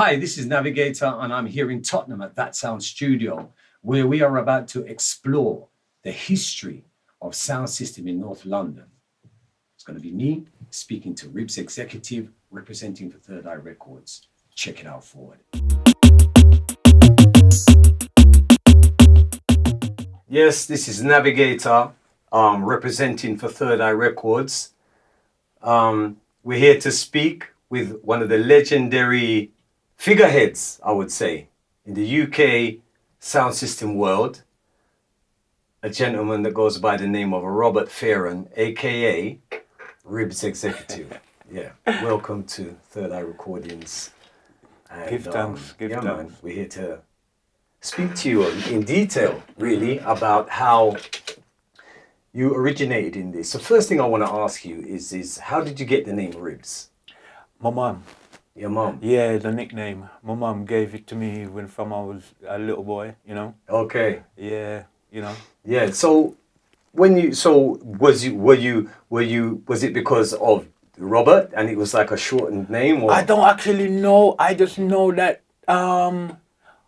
Hi, this is Navigator, and I'm here in Tottenham at That Sound Studio, where we are about to explore the history of sound system in North London. It's going to be me speaking to Ribs Executive, representing for Third Eye Records. Check it out forward. Yes, this is Navigator, representing for Third Eye Records. We're here to speak with one of the legendary figureheads, I would say, in the UK sound system world, a gentleman that goes by the name of Robert Fearon, aka Ribs Executive. Yeah, welcome to Third Eye Recordings. And, Give thanks. Man, we're here to speak to you in detail, really, about how you originated in this. So first thing I want to ask you is how did you get the name Ribs? My mum. Your mum? Yeah, the nickname. My mum gave it to me from I was a little boy, you know. Okay. Yeah, you know. Yeah. So was it because of Robert and it was like a shortened name? Or? I don't actually know. I just know that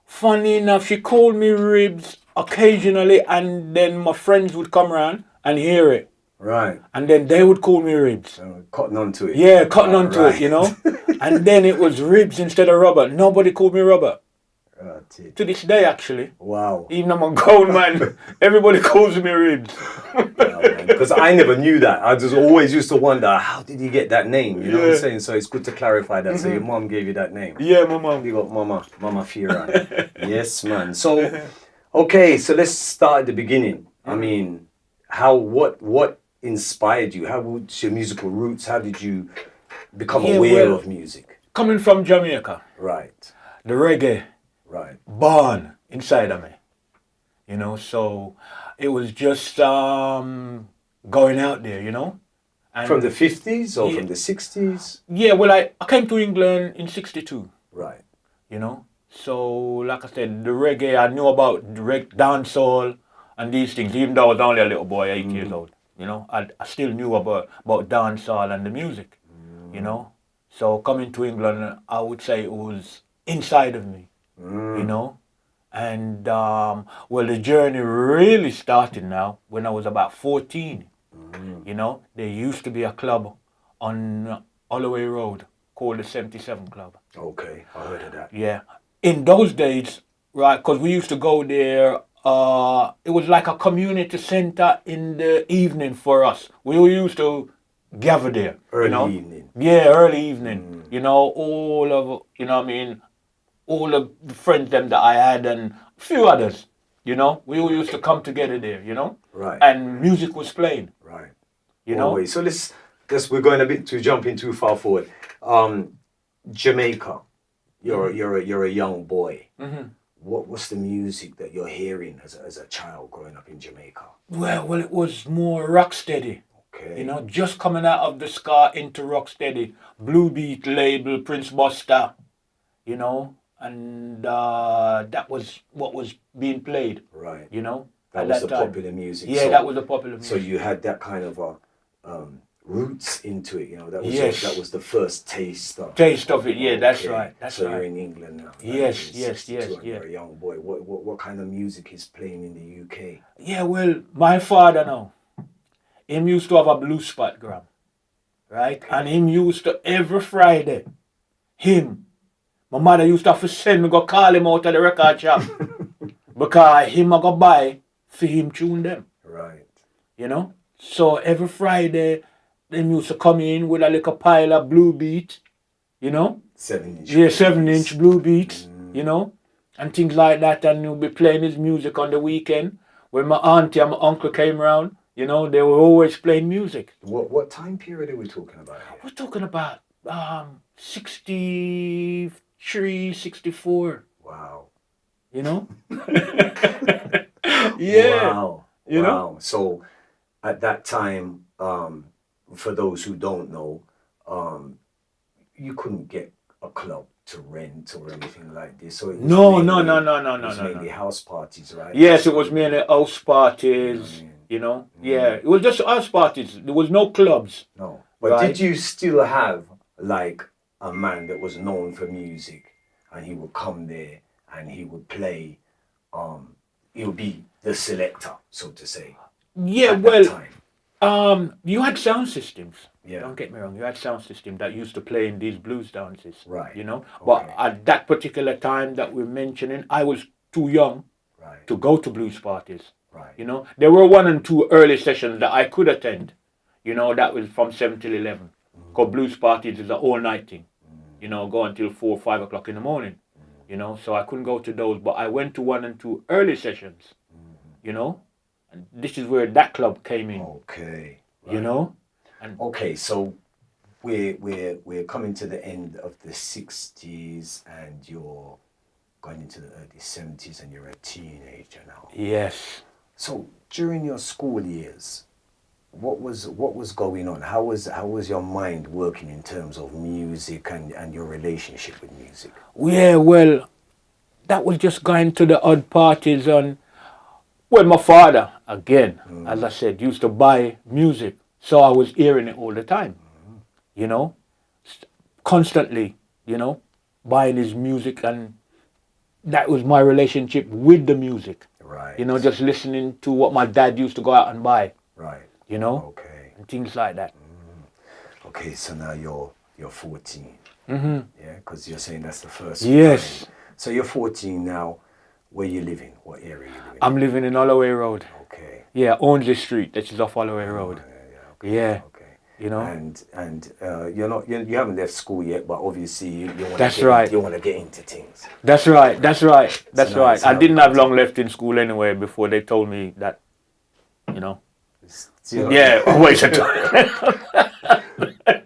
funny enough, she called me Ribs occasionally, and then my friends would come around and hear it. Right. And then they would call me Ribs. Cotton onto it. Yeah, cotton onto it, you know. And then it was Ribs instead of Robert. Nobody called me Robert. To this day, actually. Wow. Even though I'm a grown man, everybody calls me Ribs. Because I never knew that. I just always used to wonder, how did he get that name? You know what I'm saying? So it's good to clarify that. So your mom gave you that name. Yeah, my mom. You got Mama Fearon. Yes, man. So, okay, so let's start at the beginning. I mean, what inspired you? How was your musical roots? How did you become aware of music? Coming from Jamaica. Right. The reggae. Right. Born inside of me. You know, so it was just going out there, you know. And from the 50s or from the 60s? Yeah, well, I came to England in 62. Right. You know, so like I said, the reggae, I knew about dancehall and these things, even though I was only a little boy, 8 years old. You know, I still knew about dancehall and the music, you know. So coming to England, I would say it was inside of me, you know. And, well, the journey really started now when I was about 14. You know, there used to be a club on Holloway Road called the 77 Club. Okay, I heard of that. Yeah. In those days, right, because we used to go there, it was like a community center in the evening for us. We used to gather there. Early evening. Yeah, early evening. You know, all of, you know what I mean, all of the friends them that I had and a few others, you know, we all used to come together there, you know. Right. And music was playing. Right. You know. Always. So let's we're going a bit jumping too far forward. Jamaica. You're a young boy. What's the music that you're hearing as a child growing up in Jamaica? Well, it was more rocksteady. Okay. You know, just coming out of the ska into rocksteady, Blue Beat label, Prince Buster, you know, and that was what was being played. Right. You know, that was the popular music. Yeah, that was the popular music. So you had that kind of roots into it, you know. That was that was the first taste of it. Yeah, that's right. So you're in England now. Yes. You're a young boy. What kind of music is playing in the UK? Yeah, well, my father now, him used to have a blue spot gram, right? Okay. And him used to every Friday, my mother used to have to send me go call him out of the record shop because him I go buy for him tune them. Right. You know? So every Friday, them used to come in with a little pile of Blue Beat, you know? 7-inch. Yeah, 7-inch Blue Beats, you know? And things like that. And he'll be playing his music on the weekend. When my auntie and my uncle came around, you know, they were always playing music. What time period are we talking about here? We're talking about 63, 64. Wow. You know? Yeah. Wow. You know? So at that time, for those who don't know, you couldn't get a club to rent or anything like this. So it was mainly house parties, right? Yes, it was mainly house parties, you know. Yeah, it was just house parties. There was no clubs. No. But did you still have like a man that was known for music? and he would come there and he would play. He would be the selector, so to say. Yeah, at well, that time. you had sound systems. Yeah. Don't get me wrong. You had sound systems that used to play in these blues dances. Right. You know, but Okay. at that particular time that we're mentioning, I was too young Right. to go to blues parties. Right. You know, there were 1 and 2 early sessions that I could attend. You know, that was from 7 till 11. Because blues parties is an all-night thing. You know, go until 4 or 5 o'clock in the morning. You know, so I couldn't go to those, but I went to 1 and 2 early sessions. You know, and this is where that club came in. Okay. You know, Okay, so we're coming to the end of the 60s and you're going into the early 70s and you're a teenager now. yes. So during your school years, what was going on? How was your mind working in terms of music and your relationship with music? Yeah, well, that was just going to the odd parties and, well, my father, again, as I said, used to buy music. So I was hearing it all the time, you know, constantly, you know, buying his music, and that was my relationship with the music. Right. You know, just listening to what my dad used to go out and buy, Right. you know, Okay. and things like that. Okay, so now you're 14. Yeah, because you're saying that's the first Yes. time. So you're 14 now. Where you living? What area you living I'm living in Holloway Road. in? Okay. Yeah, Onsley Street, that is off Holloway Road. Okay. Yeah. Okay. You know? And you haven't left school yet, but obviously you want That's to right. You want to get into things. That's right. That's right. That's now right. it's I now didn't have content. long left in school anyway before they told me that, you know. So you're not- Yeah, wait a time.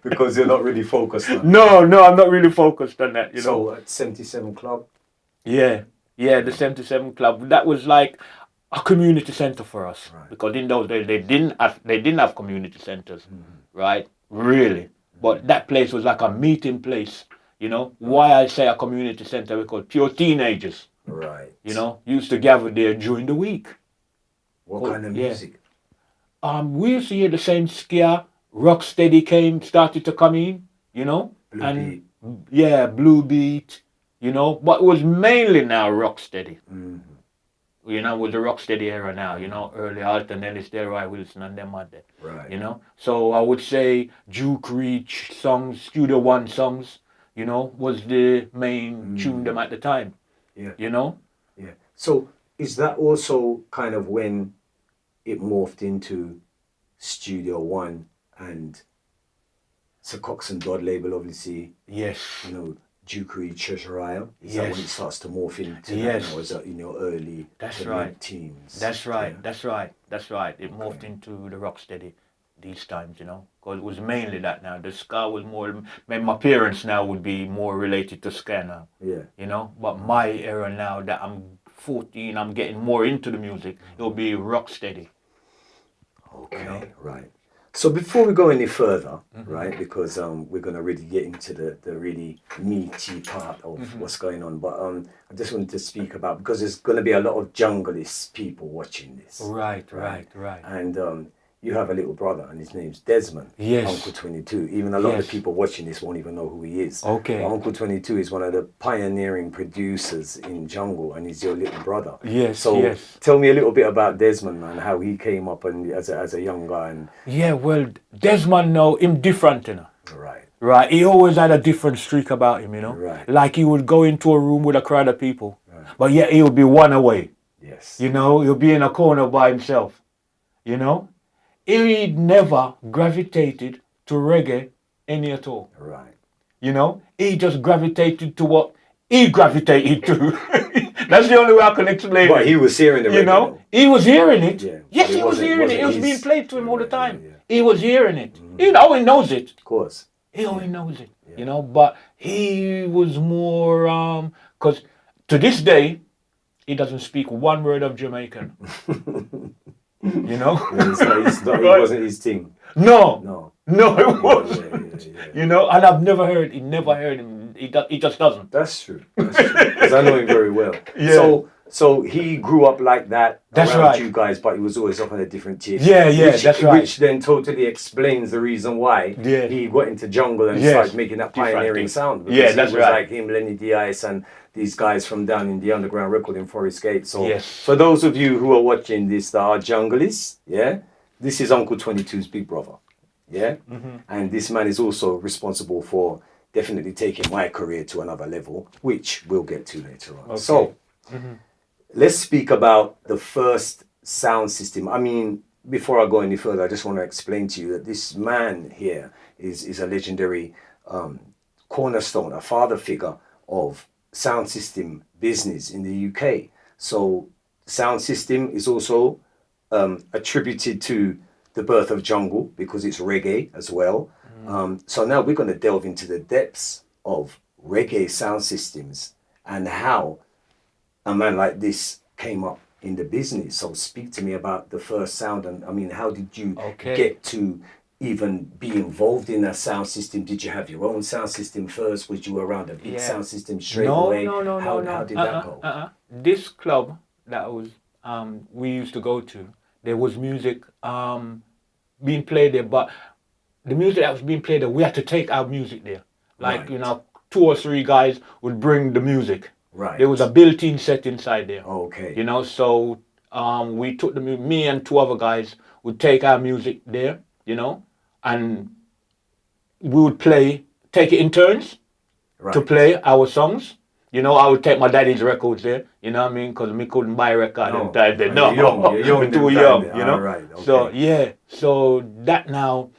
because you're not really focused on. No, I'm not really focused on that, you know. So at 77 Club. Yeah, the 77 Club. That was like a community center for us, Right. because in those days they didn't have community centers, right? Really, but that place was like a meeting place. You know why I say a community center? Because pure teenagers, Right. you know, used to gather there during the week. What kind of yeah. music? We used to hear the same scare. Rocksteady started to come in, you know, Blue and Beat. yeah, Blue Beat, you know, but it was mainly now Rocksteady. You know, with the Rocksteady era now, you know, early Alton Ellis, Delroy Wilson, and them out there, Right. you know. So I would say Duke Reach songs, Studio One songs, you know, was the main tune them at the time. Yeah. You know. Yeah. So is that also kind of when it morphed into Studio One and Sir Coxsone Dodd label, obviously, Yes. you know, Duke Reid, Treasure Isle? Is that when it Yes. starts to morph into Yes. that now, is that in your early That's to right. mid-teens? That's right. Yeah. That's right. That's right. It morphed into the Rocksteady these times, you know, because it was mainly that now. The ska was more. My parents now would be more related to ska now, Yeah. you know. But my era now that I'm 14, I'm getting more into the music. It'll be Rocksteady. Okay, right. So before we go any further, right, because we're going to really get into the really meaty part of what's going on, but I just wanted to speak about, because there's going to be a lot of junglist people watching this. Right. And you have a little brother, and his name's Desmond. Yes. Uncle 22. Even a lot of Yes. the people watching this won't even know who he is. Okay. But Uncle 22 is one of the pioneering producers in jungle, and he's your little brother. Yes, So yes. tell me a little bit about Desmond, man, how he came up and as a young guy. And Yeah, well, Desmond now, him different, you know. right. Right, he always had a different streak about him, you know. Right. Like he would go into a room with a crowd of people, but yet he would be one away. Yes. You know, he'll be in a corner by himself. You know, he never gravitated to reggae any at all. Right. You know, he just gravitated to what he gravitated to. That's the only way I can explain But it. he was hearing the You reggae, know, he was hearing it. Yeah, Yes, but it he was wasn't- hearing it. It was wasn't being his- played to him all the Yeah, time. yeah. He was hearing it. He always knows it. Of course. He always knows it, you know, but he was more, because to this day, he doesn't speak one word of Jamaican. You know? It Right. wasn't his thing. No, No. it wasn't. Yeah. You know, and I've never heard him. He just doesn't. That's true. Because I know him very well. Yeah. So So he grew up like that That's around right. you guys, but he was always up on a different tip. Yeah, yeah, which, that's right. Which then totally explains the reason why Yeah. he got into jungle and Yes, started making that different pioneering thing. sound. Because Yeah, he that's was right. like him, Lenny Diaz, and these guys from down in the underground record in Forest Gate. So Yes. for those of you who are watching this that are junglists, yeah, this is Uncle 22's big brother. Yeah, and this man is also responsible for definitely taking my career to another level, which we'll get to later on. Okay. So let's speak about the first sound system. I mean, before I go any further, I just want to explain to you that this man here is a legendary cornerstone, a father figure of sound system business in the UK. So sound system is also attributed to the birth of jungle because it's reggae as well. So now we're going to delve into the depths of reggae sound systems and how a man like this came up in the business. So speak to me about the first sound, and I mean, how did you get to even be involved in a sound system? Did you have your own sound system first? Was you around a big sound system straight away? No. How did that go? This club that was we used to go to, there was music being played there, but the music that was being played there, we had to take our music there. Like, Right. you know, 2 or 3 guys would bring the music. Right. There was a built-in set inside there. Okay. You know, so we took me and 2 other guys would take our music there, you know, and we would take it in turns Right. to play our songs. You know, I would take my daddy's records there, you know what I mean? Because me couldn't buy a record No. them time then. No, You're young. You're young we're too them young, time then. you know? All right, okay. So, yeah. So that now,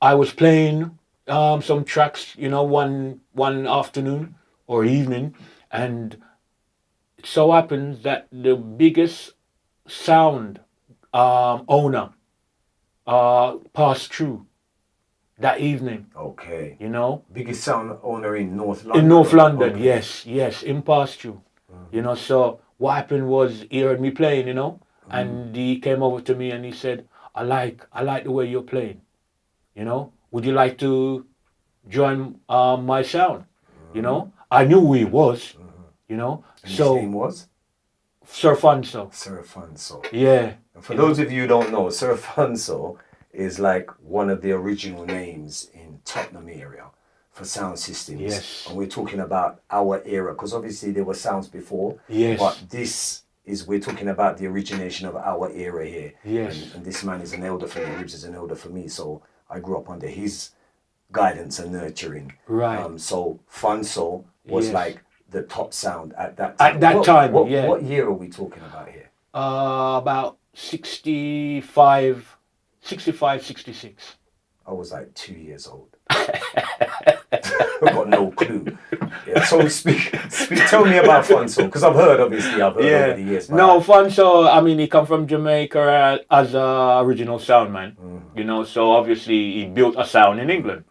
I was playing some tracks, you know, one afternoon or evening, and it so happens that the biggest sound owner passed through that evening, Okay. you know. Biggest sound owner in North London. In North London, Okay. yes, in past you. You know, so what happened was he heard me playing, you know, and he came over to me and he said, I like the way you're playing. You know, would you like to join my sound? You know, I knew who he was, you know. And his So name was Sir Fanso. Sir Fanso. Yeah. And for those of you who don't know, Sir Fanso is like one of the original names in Tottenham area for sound systems. Yes. And we're talking about our era, because obviously there were sounds before. Yes. But we're talking about the origination of our era here. Yes. And this man is an elder for me, Ribs is an elder for me. So I grew up under his guidance and nurturing. Right. So Fanso was Yes. like the top sound at that time. At that time, what, yeah. What year are we talking about here? About 65, 66. I was like 2 years old. I've got no clue. Yeah, so tell me about Fanso, because I've heard over the years. but No, Fanso, I mean, he come from Jamaica as a original sound man. You know, so obviously he built a sound in England.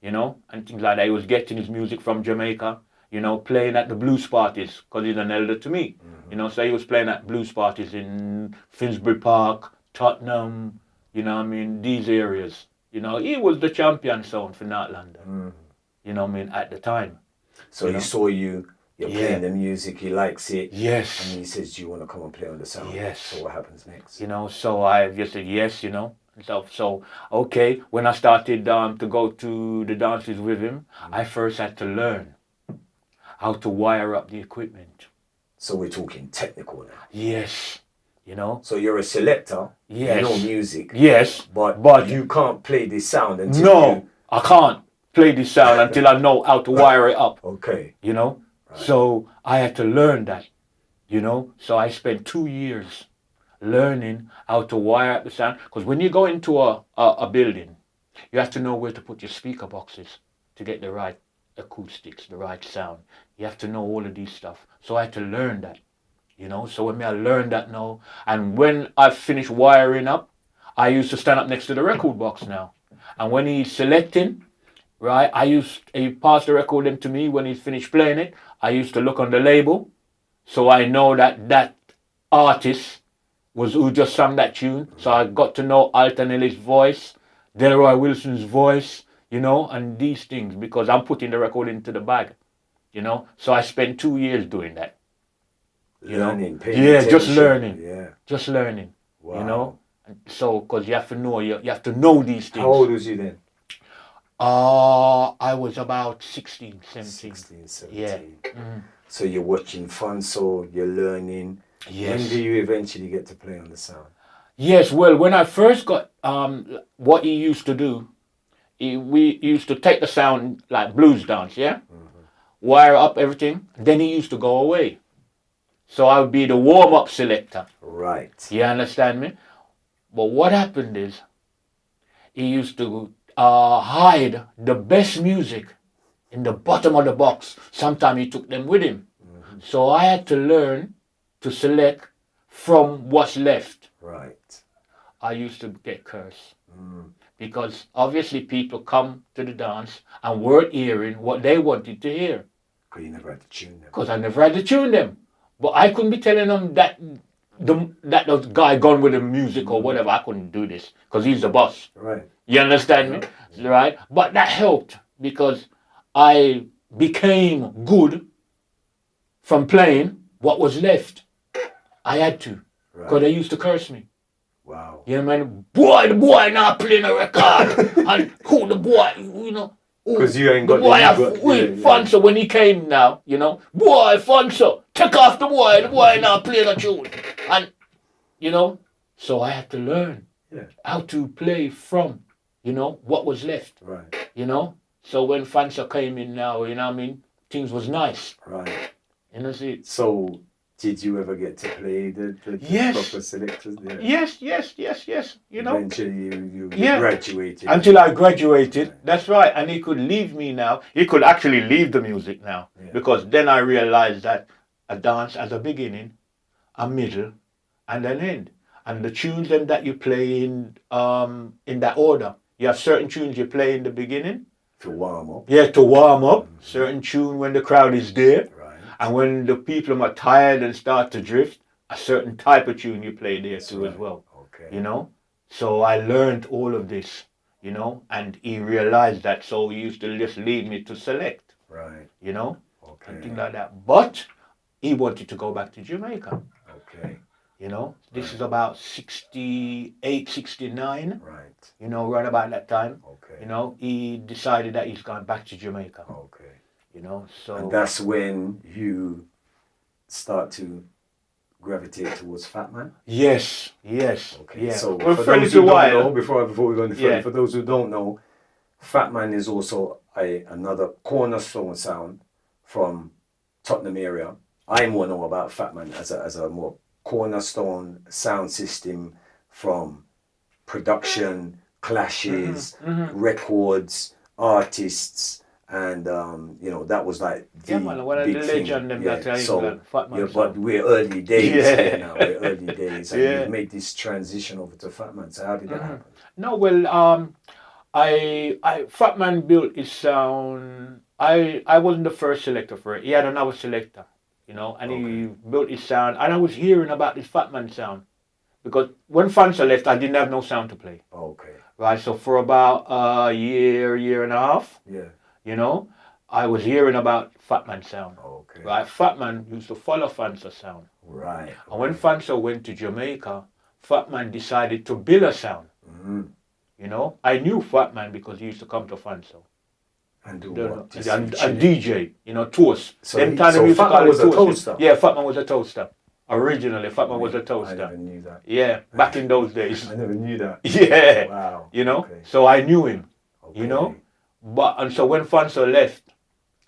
You know, and things like that. He was getting his music from Jamaica, you know, playing at the blues parties, because he's an elder to me. You know, so he was playing at blues parties in Finsbury Park, Tottenham, you know what I mean, these areas. You know, he was the champion sound for North London. You know what I mean, at the time. So he saw you're playing the music, he likes it. Yes. And he says, do you want to come and play on the sound? Yes. So what happens next? You know, so I just said yes, you know. So okay, when I started to go to the dances with him, I first had to learn how to wire up the equipment. So we're talking technical now. Yes, you know. So you're a selector, Yes. you know music, Yes, but you can't play this sound until no, I can't play this sound until I know how to wire it up. Okay. You know, so I had to learn that. You know, so I spent 2 years learning how to wire up the sound. Because when you go into a building, you have to know where to put your speaker boxes to get the right acoustics, the right sound. You have to know all of these stuff. So I had to learn that, you know. So when I learned that now, and when I finished wiring up, I used to stand up next to the record box now. And when he's selecting, right, he passed the record in to me when he's finished playing it. I used to look on the label, so I know that artist was who just sang that tune. So I got to know Alton Ellis' voice, Delroy Wilson's voice, you know, and these things, because I'm putting the record into the bag, you know. So I spent 2 years doing that. Learning, paying Yeah, just attention. learning. Yeah. Just learning. Wow. You know? So, because you have to know, you have to know these things. How old was you then? I was about 16, 17. 16, 17. Yeah. So you're watching Fanso, you're learning. Yes. When do you eventually get to play on the sound? Yes, well, when I first got, what he used to do, we used to take the sound like blues dance, yeah? Wire up everything, then he used to go away. So I would be the warm-up selector. Right. You understand me? But what happened is, he used to hide the best music in the bottom of the box. Sometimes he took them with him. So I had to learn to select from what's left. Right. I used to get cursed. Because obviously people come to the dance and weren't hearing what they wanted to hear. Because you never had to tune them. Because I never had to tune them. But I couldn't be telling them that the guy gone with the music or whatever. I couldn't do this because he's the boss. Right. You understand me? Right? But that helped because I became good from playing what was left. I had to. Because they used to curse me. Wow. You know what I mean? Boy, the boy not playing a record. And who the boy, you know. Because you ain't The got boy, the... Fonso, when he came now, you know, boy, Fonso, take off the boy not playing a tune. And, you know, so I had to learn how to play from, you know, what was left. Right. You know, so when Fonso came in now, you know what I mean, things was nice. Right. You know, see? So, did you ever get to play the Yes. proper selectors there? Yes. You know, Eventually you Yeah. graduated. until I graduated. That's right. And he could leave me now. He could actually leave the music now. Yeah. Because then I realized that a dance has a beginning, a middle, and an end. And the tunes them that you play in that order. You have certain tunes you play in the beginning. To warm up. Yeah, to warm up. Certain tune when the crowd is there. Right. And when the people are tired and start to drift, a certain type of tune you play there too as well. Okay. You know? So I learned all of this, you know, and he realized that, so he used to just lead me to select, Right. you know, Okay. and things like that. But he wanted to go back to Jamaica, Okay. you know. This is about 68, 69, Right. you know, right about that time. Okay. You know, he decided that he's gone back to Jamaica, Okay. you know, so. And that's when you start to gravitate towards Fat Man? Yes. Okay. Yeah. So Well, for fairly those who to don't while. know, before we go any further, Yeah. for those who don't know, Fat Man is also another cornerstone sound from Tottenham area. I more know about Fat Man as a more cornerstone sound system from production, clashes, records, artists, and you know, that was like the Yeah, man, one of the big thing. legend them Yeah, that are so, England, Fat Man. yeah, so. but we're early days Yeah. here now. We're early days, and Yeah. you've made this transition over to Fat Man. So how did that happen? No, well, I Fat Man built his sound. I wasn't the first selector for it. He had another selector, you know, and he built his sound. And I was hearing about this Fat Man sound because when Fansa left, I didn't have no sound to play. Okay. Right, so for about a year and a half, Yeah. you know, I was hearing about Fat Man sound. Okay. Right, Fat Man used to follow Fansa sound. Right. And when Fansa went to Jamaica, Fat Man decided to build a sound. Mhm. You know, I knew Fat Man because he used to come to Fanso. And do The- what? Just and chill. DJ, you know, toast. So Them he- time so we used to Fat call Man it was a toaster? Yeah, Fat Man was a toaster. Originally, Fat Man was a I toaster. never knew that. Yeah, back in those days. I never knew that. Yeah, Wow. you know, Okay. so I knew him, Okay. you know. But, and so when Fanso left,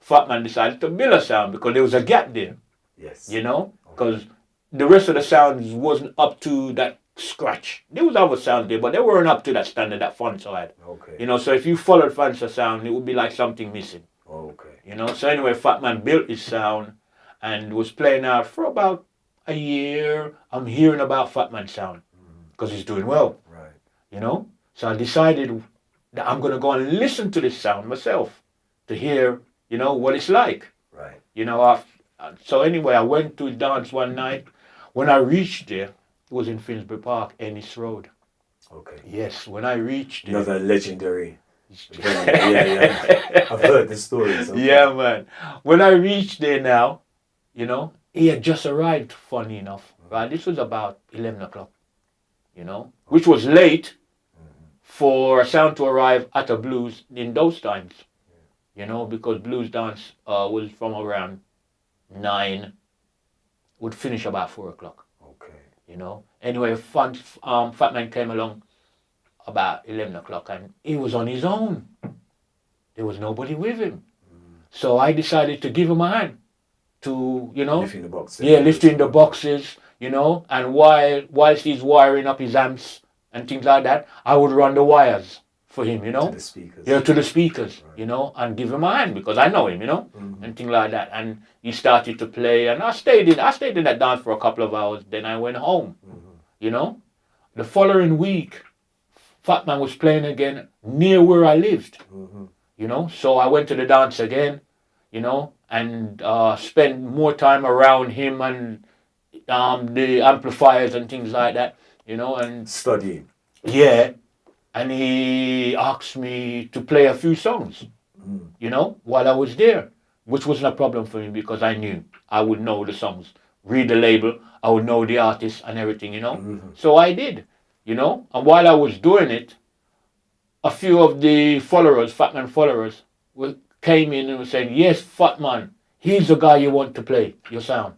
Fat Man decided to build a sound because there was a gap there, Yes. you know, because the rest of the sounds wasn't up to that scratch. There was other sounds there, but they weren't up to that standard that Fanso had. Okay. You know, so if you followed Fanso sound, it would be like something missing. Okay. You know, so anyway, Fat Man built his sound and was playing out for about a year. I'm hearing about Fat Man sound because he's doing well, Right. you know. So I decided that I'm going to go and listen to this sound myself to hear, you know, what it's like. Right. You know, so anyway, I went to dance one night. When I reached there, it was in Finsbury Park, Ennis Road. Okay. Yes, when I reached there. Another legendary. Yeah. I've heard the stories. Okay. Yeah, man. When I reached there now, you know, he had just arrived, funny enough, right? This was about 11 o'clock, you know, which was late for a sound to arrive at a blues in those times, you know, because blues dance was from around 9, would finish about 4 o'clock, Okay. you know. Anyway, Fat Man came along about 11 o'clock and he was on his own. There was nobody with him. So I decided to give him a hand to, you know, Lifting the boxes. yeah, lifting the boxes, you know, and whilst he's wiring up his amps and things like that, I would run the wires for him, you know. To the speakers. Yeah, to the speakers, Right. you know, and give him a hand because I know him, you know, and things like that. And he started to play, and I stayed in that dance for a couple of hours. Then I went home, you know. The following week, Fat Man was playing again near where I lived, you know. So I went to the dance again, you know, and spent more time around him and the amplifiers and things like that, you know, and Studying. yeah, and he asked me to play a few songs, you know, while I was there, which wasn't a problem for me because I knew I would know the songs, read the label, I would know the artist and everything, you know. So I did, you know, and while I was doing it, a few of the followers, Fat Man followers, came in and were saying, yes, Fat Man, he's the guy you want to play your sound,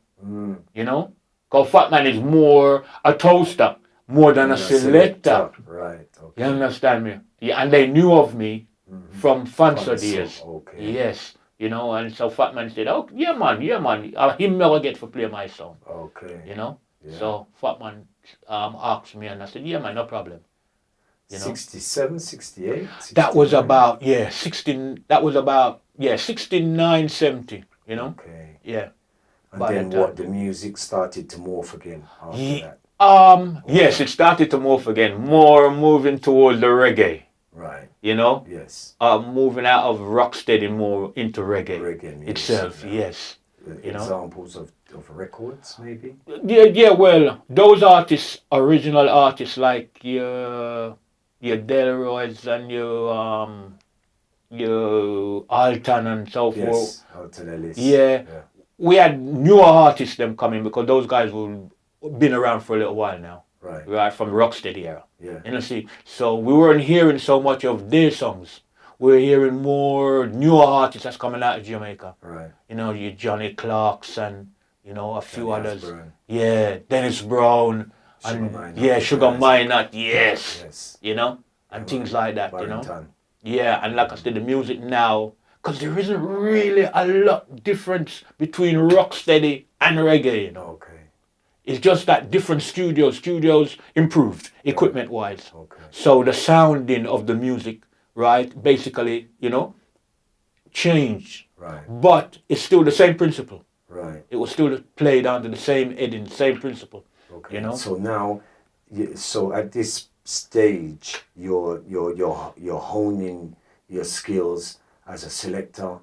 you know, because Fat Man is more a toaster, more than a selector. Right. Okay. You understand me? Yeah, and they knew of me from Fansa days. Okay. Yes, you know, and so Fat Man said, "Oh, yeah, man, him never get to play my song." Okay. You know, Yeah. so Fat Man asked me, and I said, "Yeah, man, no problem." You know, 67, 68? that was 69? about 16. That was about 69, 70. You know, Okay. yeah. And by then that what? time. The music started to morph again after Ye- that. Yes, it started to morph again, more moving towards the reggae. Right. You know, Yes. moving out of rocksteady more into reggae, Reggae music, itself. yeah. Yes. You know? Examples of records, maybe? Yeah. Well, those artists, original artists like your Delroys and your Alton and so forth. Yes. Alton Ellis. Yeah. We had newer artists them coming because those guys were been around for a little while now. Right. Right, from the rocksteady era. Yeah. You know, see, so we weren't hearing so much of their songs. We're hearing more newer artists that's coming out of Jamaica. Right. You know, your Johnny Clarks and, you know, a few Johnny others. Osborne. Yeah, Dennis Brown. Sugar And Minott. yeah, Sugar Yes. Minott, yes. Yes. You know, and things like that, you know. Barrington. Yeah, and like I said, the music now, because there isn't really a lot difference between rocksteady and reggae, you know. Okay. It's just that different studios improved equipment-wise. Okay. So the sounding of the music, right, basically, you know, changed. Right. But it's still the same principle. Right. It was still played under the same heading, same principle. Okay. You know? So now, so at this stage, you're honing your skills as a selector.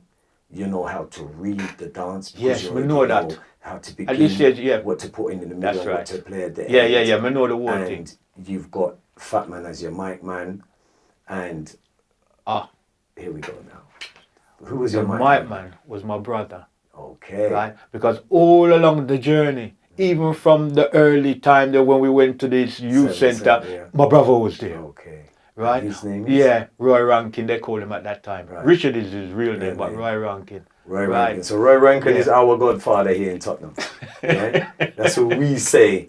You know how to read the dance. Because Yes, you we already know that. How to begin. At this stage, yeah. What to put in the middle. That's and right. What to play at the Yeah, end. I know the whole thing. And you've got Fat Man as your mic man, and here we go now. Who was The your mic man was my brother, Okay. right? Because all along the journey, even from the early time that when we went to this youth 7, center, yeah. my brother was there. Okay. Right? And his name is? Yeah, Roy Rankin, they called him at that time. Right. Richard is his real name, but name. Roy Rankin. Roy Right. Rankin. So Roy Rankin Yeah. is our godfather here in Tottenham. Yeah? That's what we say.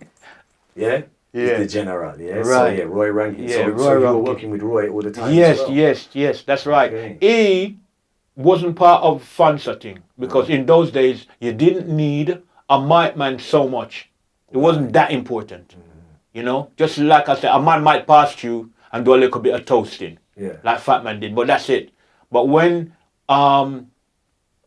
Yeah? He's Yeah. the general. Yeah. So Right. yeah, Roy Rankin. Yeah, so Roy you were Rankin. working with Roy all the time. Yes, as well. yes, that's right. Okay. He wasn't part of Fansa thing because in those days you didn't need a mic man so much. It wasn't that important. You know, just like I said, a man might pass you and do a little bit of toasting, Yeah. like Fat Man did, but that's it. But when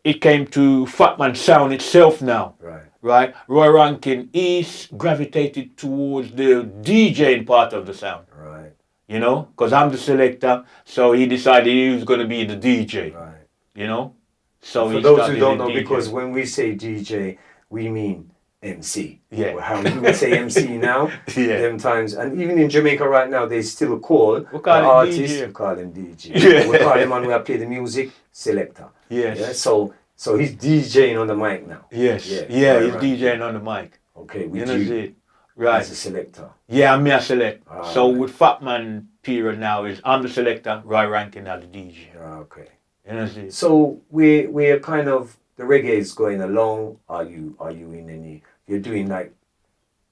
it came to Fat Man sound itself now, Right. right? Roy Rankin is gravitated towards the DJing part of the sound, Right. you know, because I'm the selector, so he decided he was going to be the DJ, Right. you know. So For he those who started don't the know, DJ. because when we say DJ, we mean MC. Yeah. Or how you would say MC now, Yeah. them times. And even in Jamaica right now, they still call We call the him artist, DJ. we call him DJ. Yeah. We call him, and we play the music, selector. Yes. Yeah? So So he's DJing on the mic now. Yes. Yeah, Yeah, right, he's right. DJing on the mic. Okay, You with know you it. Right. as a selector. Yeah, I'm a select. So right. with Fat Man period now is I'm the selector, Roy Rankin are the DJ. Okay. You know it. So we're kind of the reggae is going along. Are you in any? You're doing like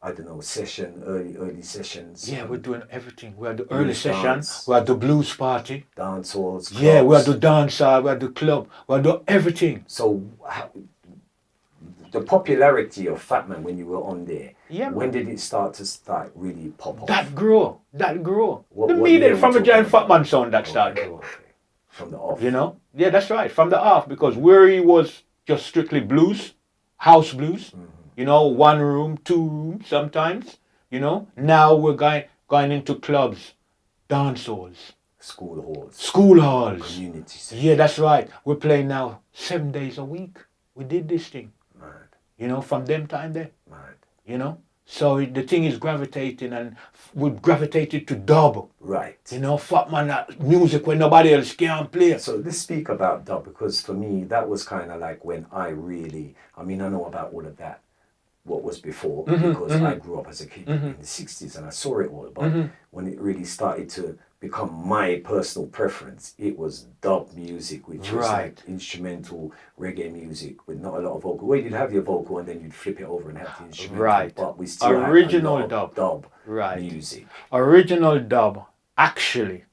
I don't know early sessions. Yeah, we're doing everything. We are the Blues early session. dance. We are the blues party. Dance halls. Yeah, we are clubs. the dancer. We are the club. We are the everything. So the popularity of Fat Man when you were on there. Yeah, When did it start really pop off? That grow. That grow. What The year meaning we from the talking giant Fat about? Man sound that started grow. Okay. From the off. You know? Yeah, that's right. From the off, because where he was just strictly blues, house blues, you know, 1 room, 2 rooms sometimes, you know. Now we're going into clubs, dance halls, School halls. school halls. Communities. Yeah, that's right. We're playing now 7 days a week. We did this thing, Mad. you know, from them time there, Mad. you know. So the thing is gravitating, and we gravitated to dub. Right. You know, Fat Man music when nobody else can play. So let's speak about dub, because for me that was kind of like when I know about all of that, what was before, because I grew up as a kid in the 60s and I saw it all, but when it really started to become my personal preference, it was dub music, which was like instrumental reggae music with not a lot of vocal. Well, you'd have your vocal and then you'd flip it over and have the instrumental, Right. but we still Original had a lot of dub Right. music. Original dub actually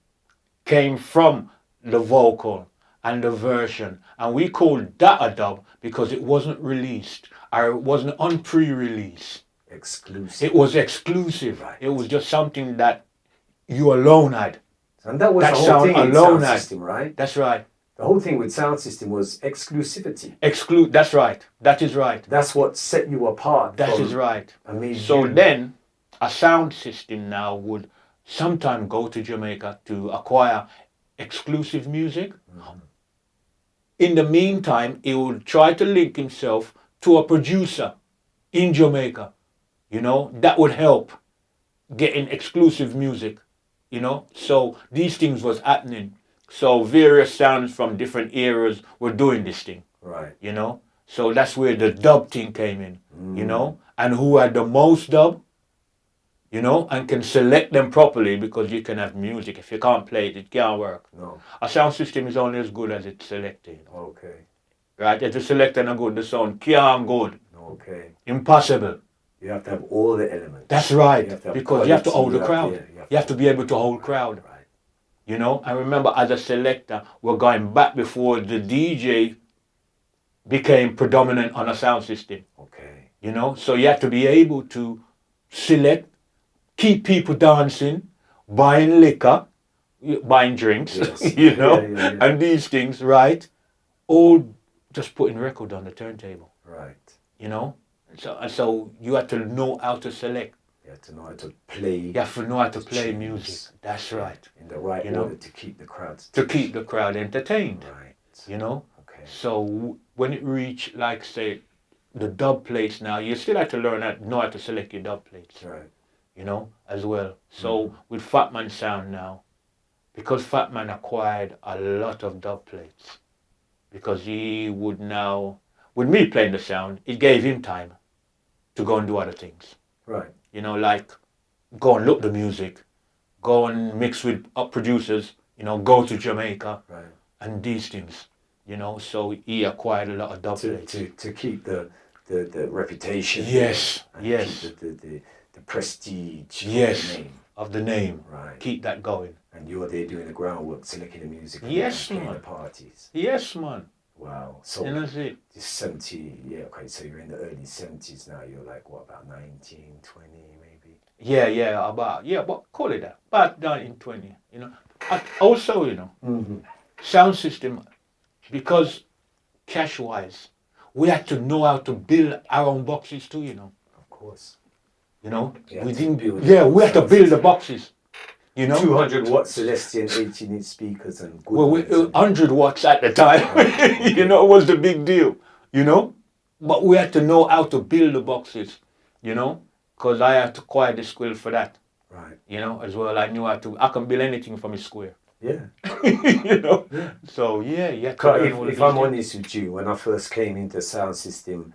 came from the vocal and the version, and we called that a dub because it wasn't released, or it wasn't on pre-release. Exclusive. It was exclusive. Right. It was just something that you alone had. And that was That the whole sound thing in alone sound had. system, right? That's right. The whole thing with sound system was exclusivity. That's right. That is right. That's what set you apart. That from is right. and made So you- then, a sound system now would sometime go to Jamaica to acquire exclusive music. In the meantime, he would try to link himself to a producer in Jamaica. You know, that would help getting exclusive music. You know, so these things was happening. So various sounds from different eras were doing this thing. Right. You know, so that's where the dub thing came in. You know, and who had the most dub, you know, and can select them properly, because you can have music. If you can't play it, it can't work. No. A sound system is only as good as it's selected. Okay. Right? If the selector not good, the sound can't good. Okay. Impossible. You have to have all the elements. That's right. You have to have Because you have to quality, hold the crowd. You have to be able to hold crowd. Right. You know, I remember as a selector, we're going back before the DJ became predominant on a sound system. Okay. You know, so you have to be able to select, keep people dancing, buying liquor, buying drinks, Yes. you know, Yeah. and these things, right? All just putting record on the turntable, Right. you know. So you have to know how to select. You have to know how to play. You have to know how to play tunes. music. That's right. In the right You know, order to keep the crowds. To keep the crowd entertained, Right. you know. Okay. So when it reached, like, say, the dub plates now, you still have to know how to select your dub plates, Right. you know, as well. So with Fat Man sound now, because Fat Man acquired a lot of dub plates, because he would now, with me playing the sound, it gave him time to go and do other things. Right. You know, like go and look the music, go and mix with producers, you know, go to Jamaica, Right. and these things, you know. So he acquired a lot of dub plates. To keep the reputation. Yes, and yes. Keep the prestige. Yes. Of the name. Of the name. Right. Keep that going. And you're there doing the groundwork, selecting the music. Yes, and man. the parties. Yes, man. Wow. So And that's it. this 70, yeah, okay, so you're in the early 70s now. You're like, what, about 19, 20 maybe? But call it that. About 1920, you know. Also, you know, Mm-hmm. sound system, because cash-wise, we had to know how to build our own boxes too, you know. Of course. You know, You had we to didn't. build Yeah, the we had to sound build the system. boxes. You know, 200 watt Celestion 18-inch speakers and good well, ones and- 100 watts at the time. You know, it was the big deal. You know, but we had to know how to build the boxes. You know, because I had to acquire the skill for that. Right. You know, as well. I knew how to. I can build anything from a square. Yeah. you know. Yeah. So yeah, you have to 'Cause learn all of if these I'm things. honest with you, when I first came into sound system,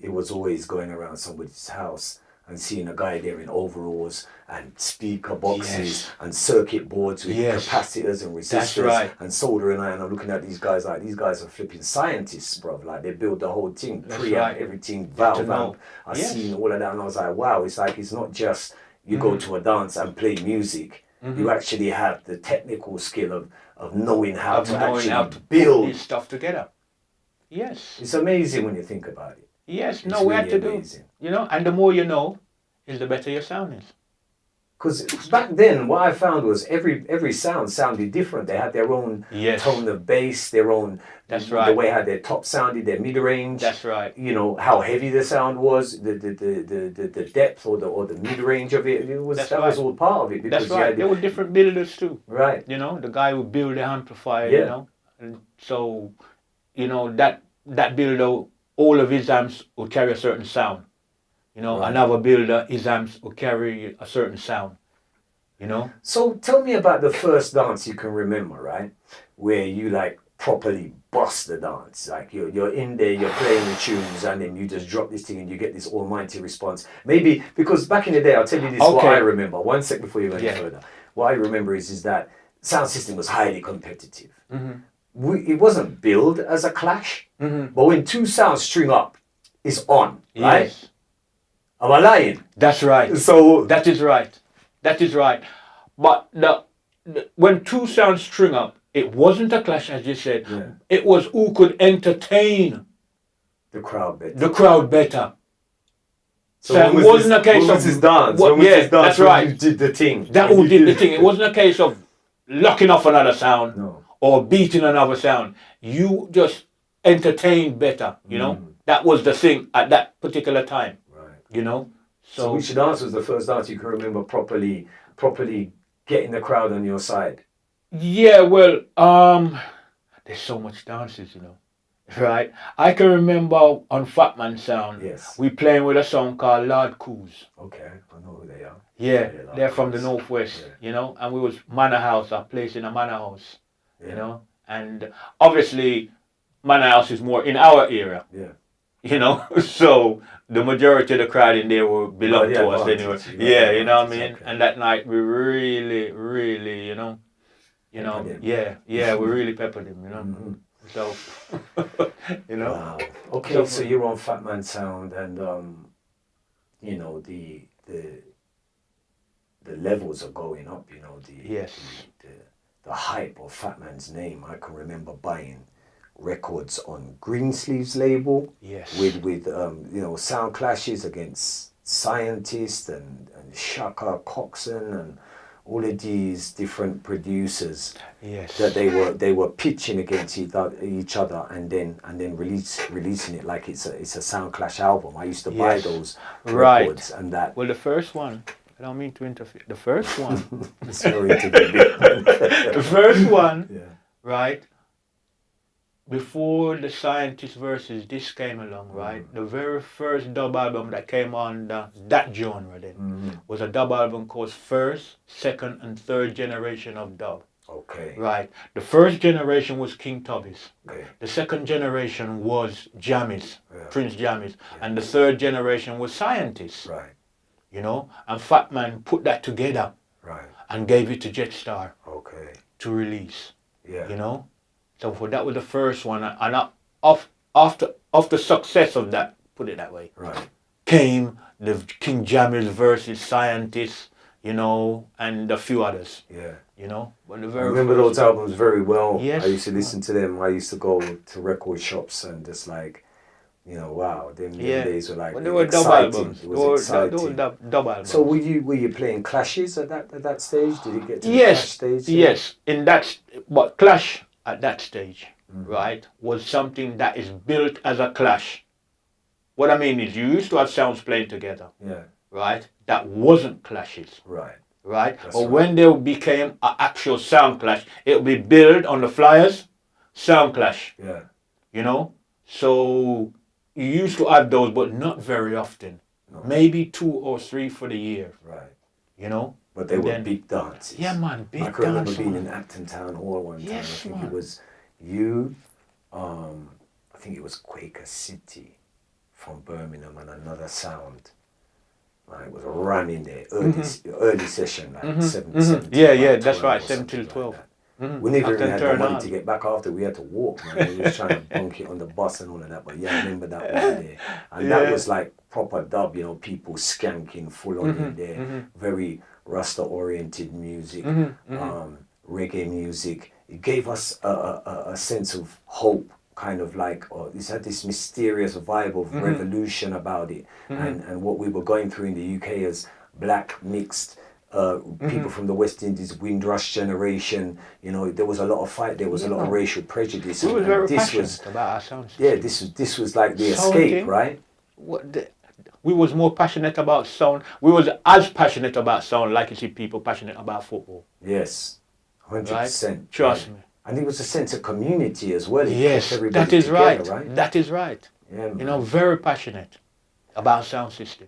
it was always going around somebody's house and seeing a guy there in overalls and speaker boxes Yes. and circuit boards with Yes. capacitors and That's resistors right. and soldering iron. And I'm looking at these guys like these guys are flipping scientists, bro. Like they build the whole thing, That's preamp, right. everything, To valve know. amp. I Yes. seen all of that and I was like, wow, it's like it's not just you go to a dance and play music. You actually have the technical skill of knowing how Of to knowing actually how to put build. this stuff together. Yes. It's amazing when you think about it. Yes. It's No, we really had to amazing. do. You know, and the more you know, is the better your sound is. Because back then, what I found was every sound sounded different. They had their own Yes. tone of bass, their own That's the right. way how their top sounded, their mid range. That's right. You know how heavy the sound was, the depth or the mid range of it. It was That's that was right. all part of it because That's you right. had There were different builders too. right. You know, the guy who built the amplifier. Yeah. You know, and so you know that builder, all of his amps will carry a certain sound. You know, Right. another builder, his amps will carry a certain sound. You know. So tell me about the first dance you can remember, right? Where you like properly bust the dance. Like you're in there, you're playing the tunes, and then you just drop this thing and you get this almighty response. Maybe because back in the day, I'll tell you this what Okay. I remember. One sec before you go any Yeah. further. What I remember is that sound system was highly competitive. Mm-hmm. It wasn't billed as a clash, Mm-hmm. but when two sounds string up, it's on, right? Yes. Am I lying? That's right. So That is right. That is right. But when two sounds string up, it wasn't a clash, as you said. Yeah. It was who could entertain the crowd better. the crowd better. So when it was wasn't this- a case when was of this dance? what- When was yeah, this dance that's when right. you did the thing? That When who you did the thing. It wasn't a case of locking off another sound No. or beating another sound. You just entertained better, you know? That was the thing at that particular time, Right. you know? So which dance was the first dance you can remember properly getting the crowd on your side? Yeah, well, there's so much dances, you know, right? I can remember on Fat Man Sound, Yes. we playing with a song called Lord Coos. Okay, I know who they are. Yeah, Yeah, Lord they're from the Coos. Northwest, Yeah. you know, and we was Manor House, a place in a Manor House, Yeah. you know, and obviously Manor House is more in our area, Yeah. you know, so the majority of the crowd in there will belong the to us advantage, anyway. you got Yeah, the you know what I advantage, mean? okay. And that night we really, you know, Peppered him. yeah, we really peppered him, you know. Mhm. So, you know, Wow. Okay, so you're on Fat Man Sound, and you know the levels are going up. You know Yes. the hype of Fat Man's name. I can remember buying records on Greensleeves label yes, with you know sound clashes against Scientist and Shaka Coxon and all of these different producers yes, that they were pitching against each other and then releasing it like it's a Sound Clash album. I used to buy Yes. those Right. records and that. Well, the first one, I don't mean to interfere. The first one, Sorry to be big. the first one, Yeah. right? Before the Scientist versus this came along, right? The very first dub album that came on that genre then was a dub album called First, Second, and Third Generation of Dub. Okay. Right. The first generation was King Tubby's. Okay. The second generation was Jammies, Yeah. Prince Jammies, and the third generation was Scientists. Right. You know, and Fat Man put that together Right. and gave it to Jetstar Okay. to release. Yeah. You know, so for that was the first one, and after success of that, put it that way, Right. came the King Jammies versus Scientists. You know, and a few others. Yeah. You know, but the I very remember first those albums very well. Yes. I used to listen to them. I used to go to record shops and just like, you know, wow, them days were like Well, they were dub exciting. albums. It was exciting. They were dub albums. So were you playing clashes at that stage? Did it get to the Yes, clash stage? yes. In that, but Clash at that stage, Mm-hmm. right, was something that is built as a clash. What I mean is, you used to have sounds playing together, Yeah. right? That wasn't clashes, Right. right? That's But right. when they became an actual sound clash, it would be billed on the flyers, sound clash. Yeah. You know, so you used to have those, but not very often. No. Maybe 2 or 3 for the year. Right. You know, But they And were then- big dances. Yeah, man, big I can remember dance, being man. in Acton Town Hall one time. Yes, I think man. it was you, I think it was Quaker City from Birmingham and another sound. Man, it was running there, early session, like 7 Yeah, till yeah, about that's 12 right, or 7 till something 12. that. We never even Acton had the Turn money on. to get back after. We had to walk, man. We was trying to bunk it on the bus and all of that. But yeah, I remember that one there. And that Yeah. was like proper dub, you know, people skanking full on in there. Very Rasta-oriented music, reggae music. It gave us a sense of hope, kind of like, it had this mysterious vibe of revolution about it. And what we were going through in the UK as black mixed people from the West Indies, Windrush generation, you know, there was a lot of fight, there was a lot of racial prejudice. We were and very this passionate was, about our sound system. yeah, this was like the Sound escape, thing. right? We was more passionate about sound. We was as passionate about sound like you see people passionate about football. Yes, 100%. Right? Trust me. And it was a sense of community as well. It Yes, kept everybody that is together, right. right? That is right. Yeah, man. You know, very passionate about sound system.